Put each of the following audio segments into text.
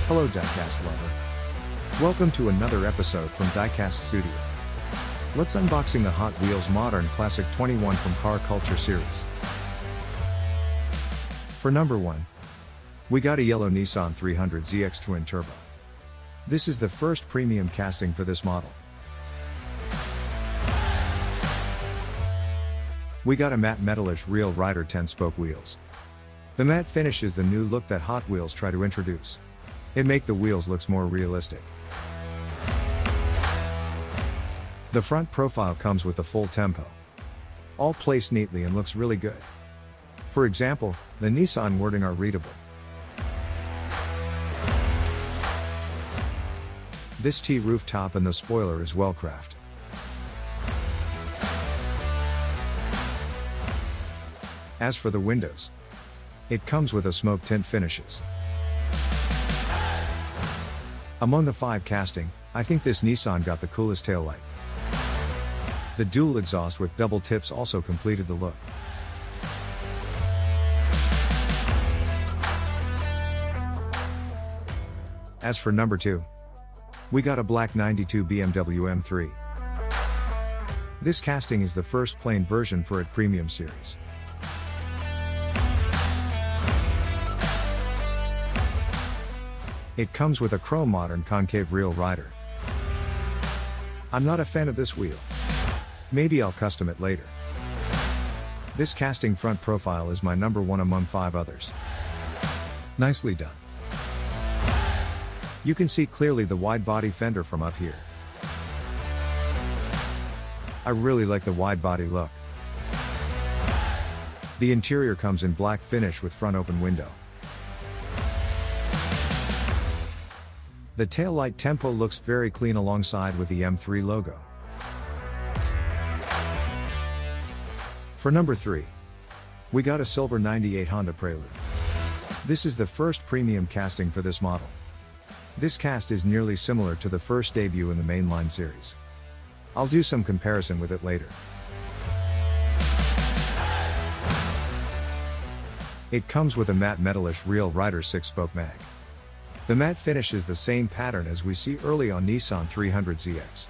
Hello Diecast lover. Welcome to another episode from Diecast Studio. Let's unboxing the Hot Wheels Modern Classic 21 from Car Culture series. For number 1, we got a yellow Nissan 300ZX Twin Turbo. This is the first premium casting for this model. We got a matte metalish Real Rider 10-spoke wheels. The matte finish is the new look that Hot Wheels try to introduce. It make the wheels looks more realistic. The front profile comes with the full tempo. All placed neatly and looks really good. For example, the Nissan wording are readable. This T rooftop and the spoiler is well crafted. As for the windows, it comes with a smoke tint finishes. Among the 5 casting, I think this Nissan got the coolest taillight. The dual exhaust with double tips also completed the look. As for number 2, we got a black 92 BMW M3. This casting is the first plain version for its premium series. It comes with a chrome modern concave Real Rider. I'm not a fan of this wheel. Maybe I'll custom it later. This casting front profile is my number 1 among 5 others. Nicely done. You can see clearly the wide body fender from up here. I really like the wide body look. The interior comes in black finish with front open window. The taillight tempo looks very clean alongside with the M3 logo. For number 3, we got a silver 98 Honda Prelude. This is the first premium casting for this model. This cast is nearly similar to the first debut in the mainline series. I'll do some comparison with it later. It comes with a matte metalish Real Rider 6-spoke mag. The matte finish is the same pattern as we see early on Nissan 300ZX.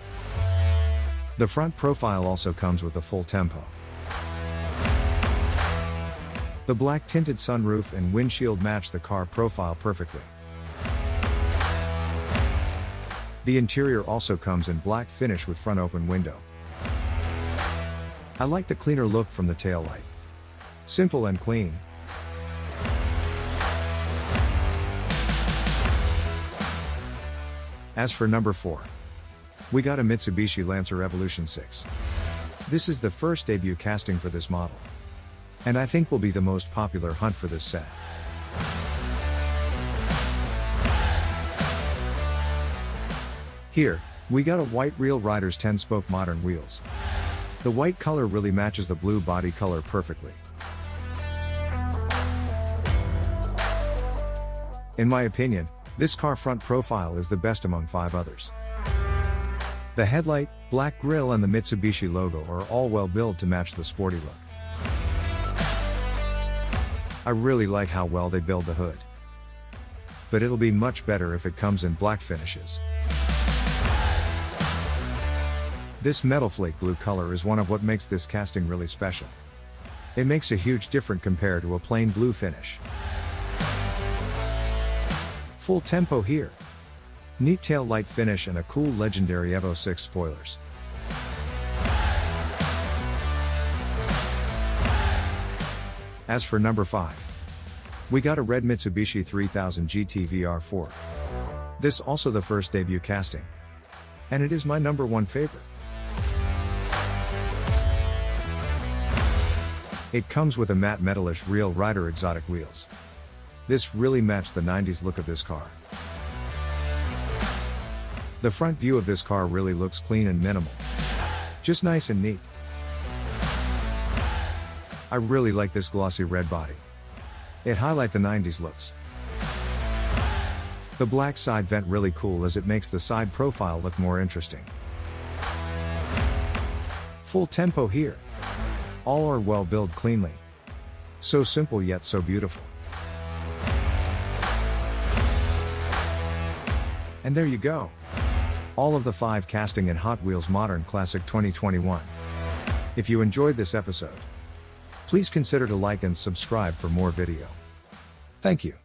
The front profile also comes with a full tempo. The black tinted sunroof and windshield match the car profile perfectly. The interior also comes in black finish with front open window. I like the cleaner look from the taillight. Simple and clean. As for number 4, we got a Mitsubishi Lancer Evolution 6. This is the first debut casting for this model, and I think will be the most popular hunt for this set. Here, we got a white Real Rider's 10-spoke modern wheels. The white color really matches the blue body color perfectly. In my opinion, this car front profile is the best among 5 others. The headlight, black grille and the Mitsubishi logo are all well built to match the sporty look. I really like how well they build the hood. But it'll be much better if it comes in black finishes. This metal flake blue color is one of what makes this casting really special. It makes a huge difference compared to a plain blue finish. Full tempo here. Neat tail light finish and a cool legendary EVO 6 spoilers. As for number 5, we got a red Mitsubishi 3000 GT VR4. This also the first debut casting. And it is my number 1 favorite. It comes with a matte metalish Real Rider exotic wheels. This really matched the 90s look of this car. The front view of this car really looks clean and minimal. Just nice and neat. I really like this glossy red body. It highlights the 90s looks. The black side vent really cool as it makes the side profile look more interesting. Full tempo here. All are well built cleanly. So simple yet so beautiful. And there you go. All of the 5 casting in Hot Wheels Modern Classic 2021. If you enjoyed this episode, please consider to like and subscribe for more video. Thank you.